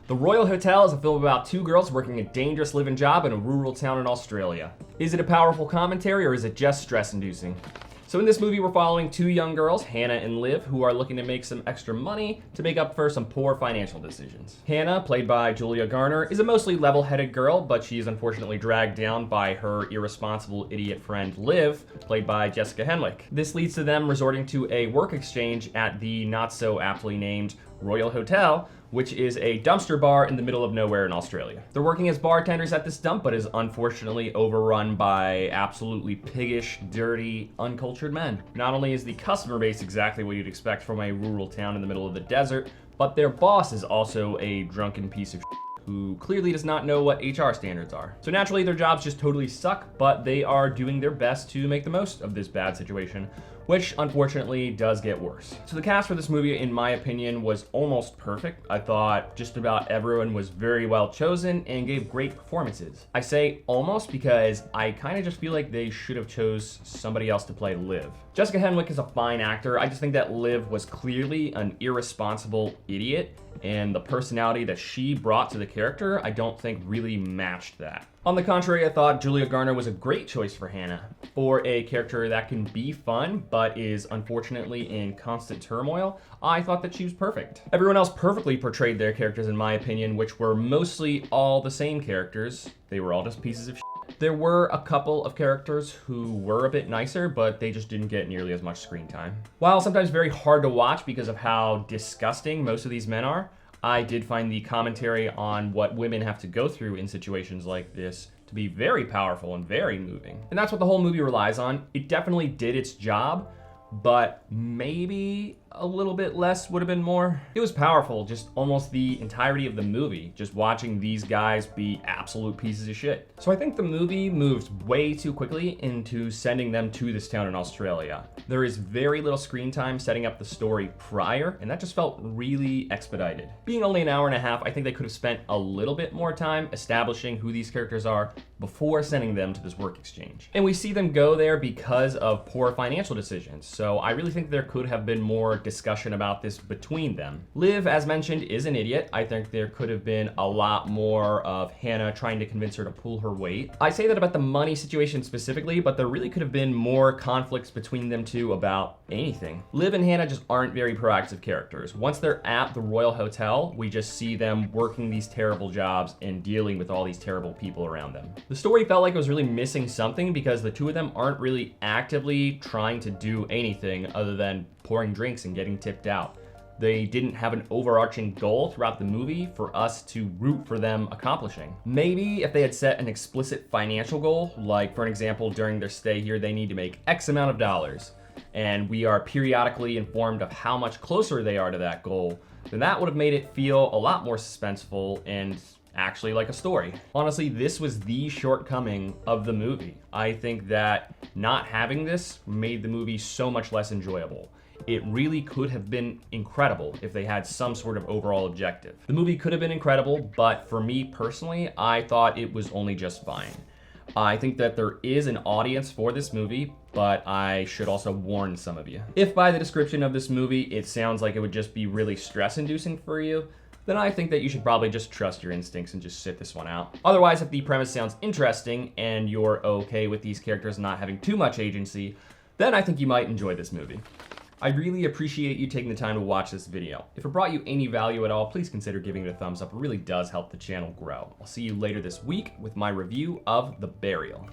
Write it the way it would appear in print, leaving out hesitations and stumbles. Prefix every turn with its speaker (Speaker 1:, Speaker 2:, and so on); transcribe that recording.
Speaker 1: The Royal Hotel is a film about two girls working a dangerous living job in a rural town in Australia. Is it a powerful commentary or is it just stress-inducing? So in this movie, we're following two young girls, Hannah and Liv, who are looking to make some extra money to make up for some poor financial decisions. Hannah, played by Julia Garner, is a mostly level-headed girl, but she's unfortunately dragged down by her irresponsible idiot friend Liv, played by Jessica Henwick. This leads to them resorting to a work exchange at the not-so-aptly named Royal Hotel, which is a dumpster bar in the middle of nowhere in Australia. They're working as bartenders at this dump, but is unfortunately overrun by absolutely piggish, dirty, uncultured men. Not only is the customer base exactly what you'd expect from a rural town in the middle of the desert, but their boss is also a drunken piece of shit who clearly does not know what HR standards are. So naturally, their jobs just totally suck, but they are doing their best to make the most of this bad situation, which unfortunately does get worse. So the cast for this movie, in my opinion, was almost perfect. I thought just about everyone was very well chosen and gave great performances. I say almost because I kind of just feel like they should have chose somebody else to play Liv. Jessica Henwick is a fine actor. I just think that Liv was clearly an irresponsible idiot, and the personality that she brought to the character, I don't think really matched that. On the contrary, I thought Julia Garner was a great choice for Hannah. For a character that can be fun, but is unfortunately in constant turmoil, I thought that she was perfect. Everyone else perfectly portrayed their characters, in my opinion, which were mostly all the same characters. They were all just pieces of shit. There were a couple of characters who were a bit nicer, but they just didn't get nearly as much screen time. While sometimes very hard to watch because of how disgusting most of these men are, I did find the commentary on what women have to go through in situations like this to be very powerful and very moving. And that's what the whole movie relies on. It definitely did its job, but maybe a little bit less would have been more. It was powerful, just almost the entirety of the movie, just watching these guys be absolute pieces of shit. So I think the movie moves way too quickly into sending them to this town in Australia. There is very little screen time setting up the story prior, and that just felt really expedited. Being only an hour and a half, I think they could have spent a little bit more time establishing who these characters are before sending them to this work exchange. And we see them go there because of poor financial decisions, so I really think there could have been more discussion about this between them. Liv, as mentioned, is an idiot. I think there could have been a lot more of Hannah trying to convince her to pull her weight. I say that about the money situation specifically, but there really could have been more conflicts between them two about anything. Liv and Hannah just aren't very proactive characters. Once they're at the Royal Hotel, we just see them working these terrible jobs and dealing with all these terrible people around them. The story felt like it was really missing something because the two of them aren't really actively trying to do anything other than pouring drinks and getting tipped out. They didn't have an overarching goal throughout the movie for us to root for them accomplishing. Maybe if they had set an explicit financial goal, like for an example, during their stay here, they need to make X amount of dollars, and we are periodically informed of how much closer they are to that goal, then that would have made it feel a lot more suspenseful and actually like a story. Honestly, this was the shortcoming of the movie. I think that not having this made the movie so much less enjoyable. It really could have been incredible if they had some sort of overall objective. The movie could have been incredible, but for me personally, I thought it was only just fine. I think that there is an audience for this movie, but I should also warn some of you. If by the description of this movie, it sounds like it would just be really stress-inducing for you, then I think that you should probably just trust your instincts and just sit this one out. Otherwise, if the premise sounds interesting and you're okay with these characters not having too much agency, then I think you might enjoy this movie. I really appreciate you taking the time to watch this video. If it brought you any value at all, please consider giving it a thumbs up. It really does help the channel grow. I'll see you later this week with my review of The Burial.